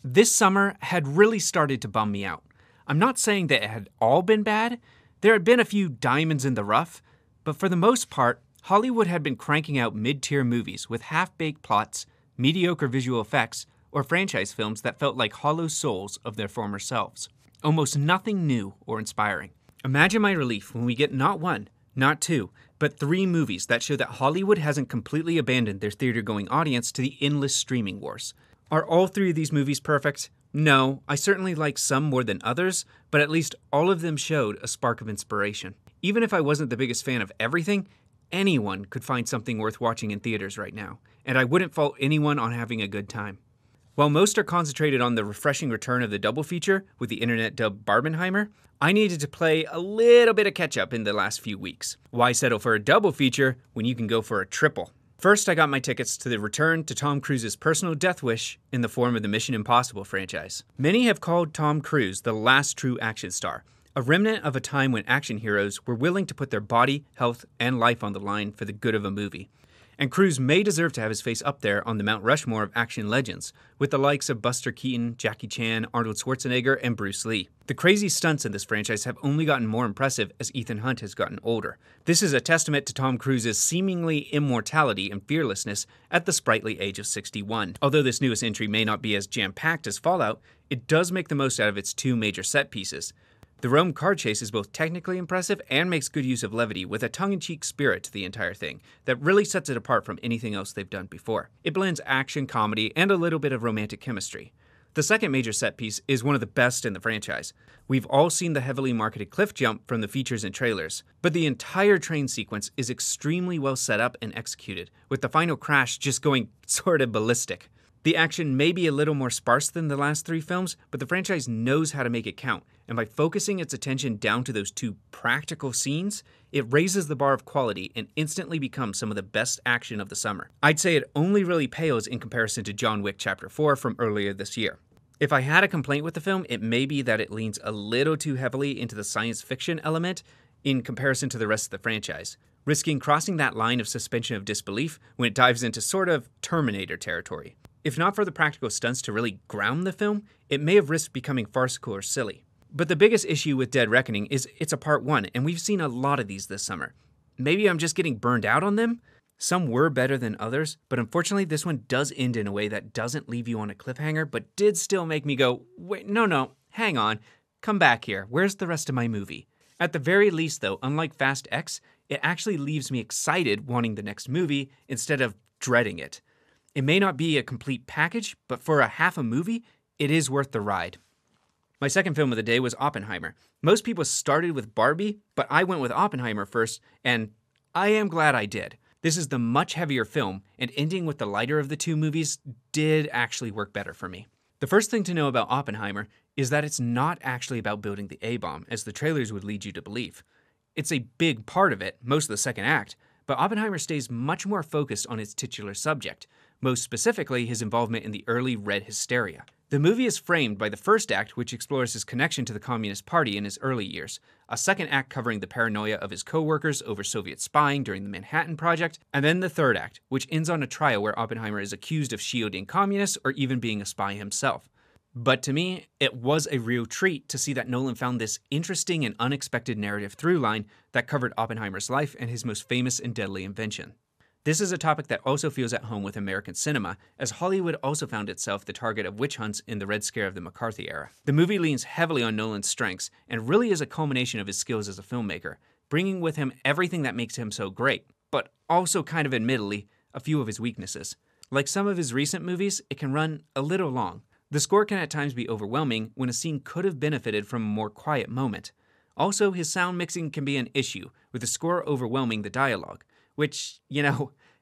This summer had really started to bum me out. I'm not saying that it had all been bad. There had been a few diamonds in the rough, but for the most part, Hollywood had been cranking out mid-tier movies with half-baked plots, mediocre visual effects, or franchise films that felt like hollow souls of their former selves. Almost nothing new or inspiring. Imagine my relief when we get not one, not two, but 3 movies that show that Hollywood hasn't completely abandoned their theater-going audience to the endless streaming wars. Are all 3 of these movies perfect? No, I certainly like some more than others, but at least all of them showed a spark of inspiration. Even if I wasn't the biggest fan of everything, anyone could find something worth watching in theaters right now, and I wouldn't fault anyone on having a good time. While most are concentrated on the refreshing return of the double feature with the internet dubbed Barbenheimer, I needed to play a little bit of catch-up in the last few weeks. Why settle for a double feature when you can go for a triple? First, I got my tickets to the return to Tom Cruise's personal death wish in the form of the Mission Impossible franchise. Many have called Tom Cruise the last true action star, a remnant of a time when action heroes were willing to put their body, health, and life on the line for the good of a movie. And Cruise may deserve to have his face up there on the Mount Rushmore of action legends, with the likes of Buster Keaton, Jackie Chan, Arnold Schwarzenegger, and Bruce Lee. The crazy stunts in this franchise have only gotten more impressive as Ethan Hunt has gotten older. This is a testament to Tom Cruise's seemingly immortality and fearlessness at the sprightly age of 61. Although this newest entry may not be as jam-packed as Fallout, it does make the most out of its 2 major set pieces. The Rome car chase is both technically impressive and makes good use of levity with a tongue-in-cheek spirit to the entire thing that really sets it apart from anything else they've done before. It blends action, comedy, and a little bit of romantic chemistry. The second major set piece is one of the best in the franchise. We've all seen the heavily marketed cliff jump from the features and trailers, but the entire train sequence is extremely well set up and executed, with the final crash just going sort of ballistic. The action may be a little more sparse than the last 3 films, but the franchise knows how to make it count, and by focusing its attention down to those 2 practical scenes, it raises the bar of quality and instantly becomes some of the best action of the summer. I'd say it only really pales in comparison to John Wick Chapter 4 from earlier this year. If I had a complaint with the film, it may be that it leans a little too heavily into the science fiction element in comparison to the rest of the franchise, risking crossing that line of suspension of disbelief when it dives into sort of Terminator territory. If not for the practical stunts to really ground the film, it may have risked becoming farcical or silly. But the biggest issue with Dead Reckoning is it's a part 1, and we've seen a lot of these this summer. Maybe I'm just getting burned out on them? Some were better than others, but unfortunately this one does end in a way that doesn't leave you on a cliffhanger, but did still make me go, wait, no, hang on, come back here, where's the rest of my movie? At the very least though, unlike Fast X, it actually leaves me excited wanting the next movie instead of dreading it. It may not be a complete package, but for a half a movie, it is worth the ride. My second film of the day was Oppenheimer. Most people started with Barbie, but I went with Oppenheimer first, and I am glad I did. This is the much heavier film, and ending with the lighter of the 2 movies did actually work better for me. The first thing to know about Oppenheimer is that it's not actually about building the A-bomb, as the trailers would lead you to believe. It's a big part of it, most of the second act, but Oppenheimer stays much more focused on its titular subject, most specifically his involvement in the early Red hysteria. The movie is framed by the first act, which explores his connection to the Communist Party in his early years, a second act covering the paranoia of his co-workers over Soviet spying during the Manhattan Project, and then the third act, which ends on a trial where Oppenheimer is accused of shielding communists or even being a spy himself. But to me, it was a real treat to see that Nolan found this interesting and unexpected narrative through line that covered Oppenheimer's life and his most famous and deadly invention. This is a topic that also feels at home with American cinema, as Hollywood also found itself the target of witch hunts in the Red Scare of the McCarthy era. The movie leans heavily on Nolan's strengths and really is a culmination of his skills as a filmmaker, bringing with him everything that makes him so great, but also kind of admittedly, a few of his weaknesses. Like some of his recent movies, it can run a little long. The score can at times be overwhelming when a scene could have benefited from a more quiet moment. Also, his sound mixing can be an issue, with the score overwhelming the dialogue, which,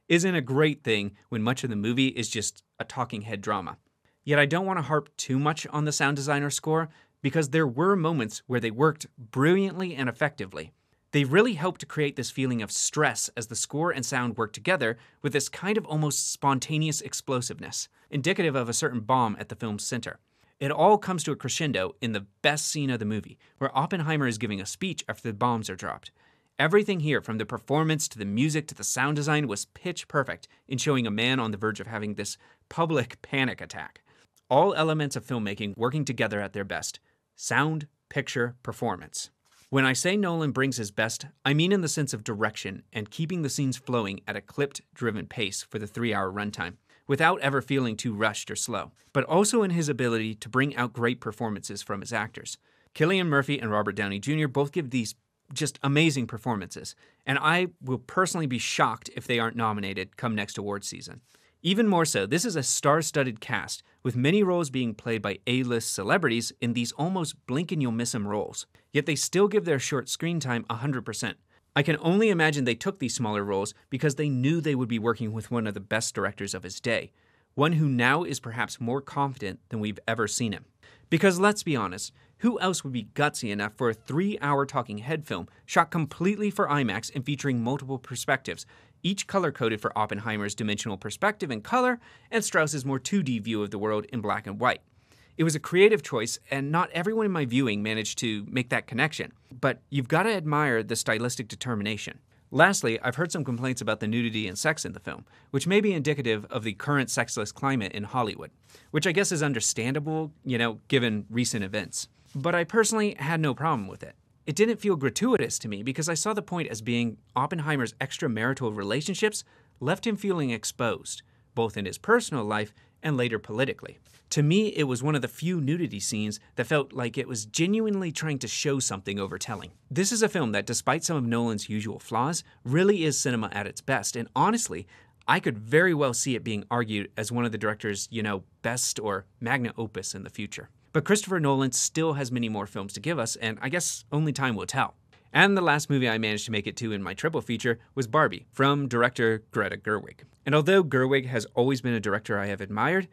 isn't a great thing when much of the movie is just a talking head drama. Yet I don't want to harp too much on the sound design or score, because there were moments where they worked brilliantly and effectively. They really helped to create this feeling of stress as the score and sound work together with this kind of almost spontaneous explosiveness, indicative of a certain bomb at the film's center. It all comes to a crescendo in the best scene of the movie, where Oppenheimer is giving a speech after the bombs are dropped. Everything here, from the performance to the music to the sound design, was pitch perfect in showing a man on the verge of having this public panic attack. all elements of filmmaking working together at their best: sound, picture, performance. When I say Nolan brings his best, I mean in the sense of direction and keeping the scenes flowing at a clipped, driven pace for the 3-hour runtime, without ever feeling too rushed or slow, but also in his ability to bring out great performances from his actors. Cillian Murphy and Robert Downey Jr. both give these just amazing performances, and I will personally be shocked if they aren't nominated come next awards season. Even more so, this is a star-studded cast, with many roles being played by A-list celebrities in these almost blink-and-you'll-miss-them roles. Yet they still give their short screen time 100%. I can only imagine they took these smaller roles because they knew they would be working with one of the best directors of his day, one who now is perhaps more confident than we've ever seen him. Because let's be honest, who else would be gutsy enough for a 3-hour talking head film shot completely for IMAX and featuring multiple perspectives, each color-coded for Oppenheimer's dimensional perspective and color, and Strauss's more 2D view of the world in black and white? It was a creative choice, and not everyone in my viewing managed to make that connection. But you've got to admire the stylistic determination. Lastly, I've heard some complaints about the nudity and sex in the film, which may be indicative of the current sexless climate in Hollywood, which I guess is understandable, given recent events. But I personally had no problem with it. It didn't feel gratuitous to me because I saw the point as being Oppenheimer's extramarital relationships left him feeling exposed, both in his personal life and later politically. To me, it was one of the few nudity scenes that felt like it was genuinely trying to show something over telling. This is a film that, despite some of Nolan's usual flaws, really is cinema at its best, and honestly, I could very well see it being argued as one of the director's, best or magnum opus in the future. But Christopher Nolan still has many more films to give us, and I guess only time will tell. And the last movie I managed to make it to in my triple feature was Barbie, from director Greta Gerwig. And although Gerwig has always been a director I have admired,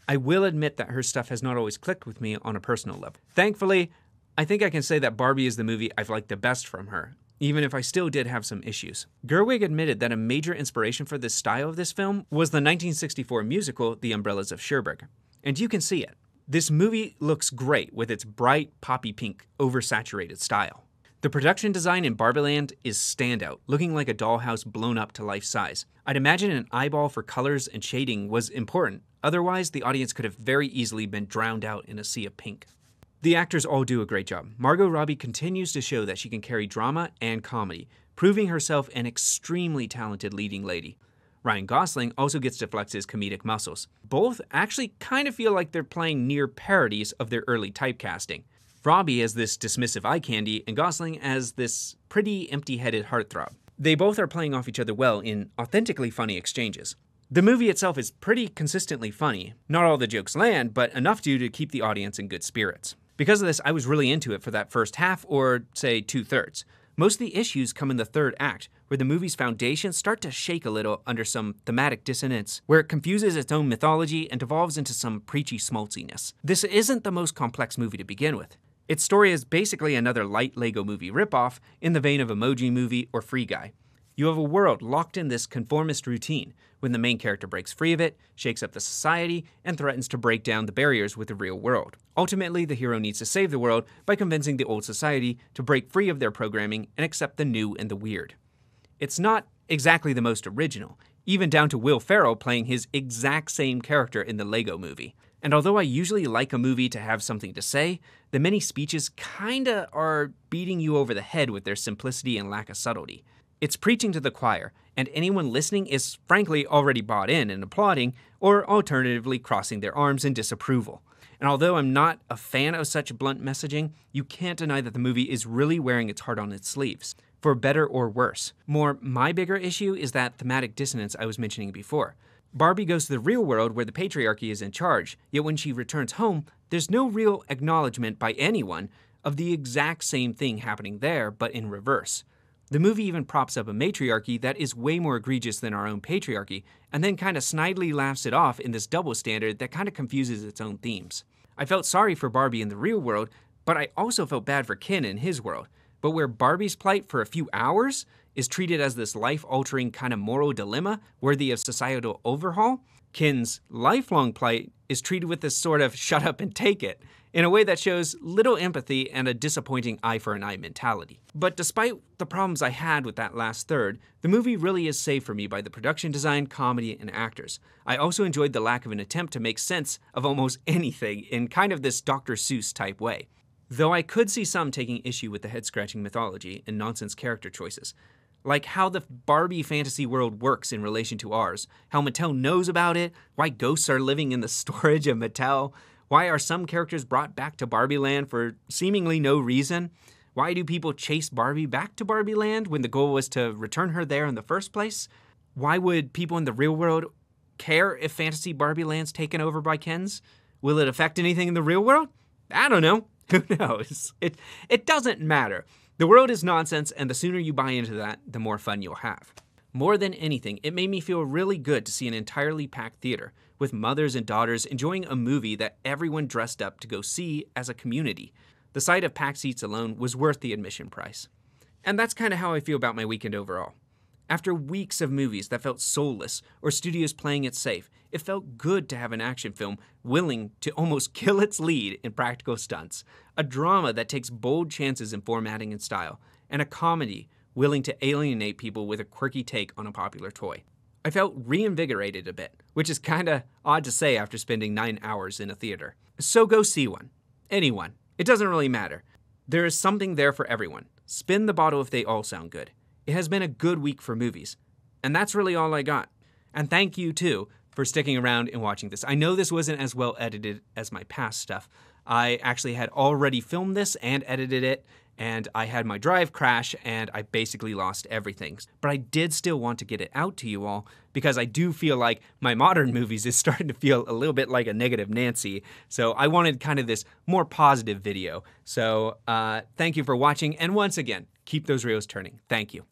I will admit that her stuff has not always clicked with me on a personal level. Thankfully, I think I can say that Barbie is the movie I've liked the best from her, even if I still did have some issues. Gerwig admitted that a major inspiration for the style of this film was the 1964 musical The Umbrellas of Cherbourg. And you can see it. This movie looks great with its bright, poppy pink, oversaturated style. The production design in Barbieland is standout, looking like a dollhouse blown up to life size. I'd imagine an eyeball for colors and shading was important, otherwise the audience could have very easily been drowned out in a sea of pink. The actors all do a great job. Margot Robbie continues to show that she can carry drama and comedy, proving herself an extremely talented leading lady. Ryan Gosling also gets to flex his comedic muscles. Both actually kind of feel like they're playing near parodies of their early typecasting. Robbie as this dismissive eye candy, and Gosling as this pretty empty-headed heartthrob. They both are playing off each other well in authentically funny exchanges. The movie itself is pretty consistently funny. Not all the jokes land, but enough to keep the audience in good spirits. Because of this, I was really into it for that first half, or say 2/3. Most of the issues come in the third act, where the movie's foundations start to shake a little under some thematic dissonance, where it confuses its own mythology and devolves into some preachy schmaltziness. This isn't the most complex movie to begin with. Its story is basically another light Lego movie ripoff in the vein of Emoji Movie or Free Guy. You have a world locked in this conformist routine when the main character breaks free of it, shakes up the society, and threatens to break down the barriers with the real world. Ultimately, the hero needs to save the world by convincing the old society to break free of their programming and accept the new and the weird. It's not exactly the most original, even down to Will Ferrell playing his exact same character in the Lego Movie. And although I usually like a movie to have something to say, the many speeches kinda are beating you over the head with their simplicity and lack of subtlety. It's preaching to the choir, and anyone listening is frankly already bought in and applauding, or alternatively crossing their arms in disapproval. And although I'm not a fan of such blunt messaging, you can't deny that the movie is really wearing its heart on its sleeves, for better or worse. My bigger issue is that thematic dissonance I was mentioning before. Barbie goes to the real world where the patriarchy is in charge, yet when she returns home, there's no real acknowledgement by anyone of the exact same thing happening there, but in reverse. The movie even props up a matriarchy that is way more egregious than our own patriarchy, and then kind of snidely laughs it off in this double standard that kind of confuses its own themes. I felt sorry for Barbie in the real world, but I also felt bad for Ken in his world. But where Barbie's plight for a few hours is treated as this life-altering kind of moral dilemma worthy of societal overhaul, Ken's lifelong plight is treated with this sort of shut up and take it in a way that shows little empathy and a disappointing eye for an eye mentality. But despite the problems I had with that last third, the movie really is saved for me by the production design, comedy, and actors. I also enjoyed the lack of an attempt to make sense of almost anything in kind of this Dr. Seuss type way. Though I could see some taking issue with the head-scratching mythology and nonsense character choices. Like how the Barbie fantasy world works in relation to ours, how Mattel knows about it, why ghosts are living in the storage of Mattel, why are some characters brought back to Barbie Land for seemingly no reason, why do people chase Barbie back to Barbie Land when the goal was to return her there in the first place, why would people in the real world care if fantasy Barbie Land's taken over by Kens? Will it affect anything in the real world? I don't know. Who knows? It doesn't matter. The world is nonsense, and the sooner you buy into that, the more fun you'll have. More than anything, it made me feel really good to see an entirely packed theater, with mothers and daughters enjoying a movie that everyone dressed up to go see as a community. The sight of packed seats alone was worth the admission price. And that's kind of how I feel about my weekend overall. After weeks of movies that felt soulless or studios playing it safe, it felt good to have an action film willing to almost kill its lead in practical stunts, a drama that takes bold chances in formatting and style, and a comedy willing to alienate people with a quirky take on a popular toy. I felt reinvigorated a bit, which is kinda odd to say after spending 9 hours in a theater. So go see one. Anyone. It doesn't really matter. There is something there for everyone. Spin the bottle if they all sound good. It has been a good week for movies. And that's really all I got. And thank you, too, for sticking around and watching this. I know this wasn't as well edited as my past stuff. I actually had already filmed this and edited it, and I had my drive crash, and I basically lost everything. But I did still want to get it out to you all, because I do feel like my modern movies is starting to feel a little bit like a negative Nancy, so I wanted kind of this more positive video. So thank you for watching, and once again, keep those reels turning. Thank you.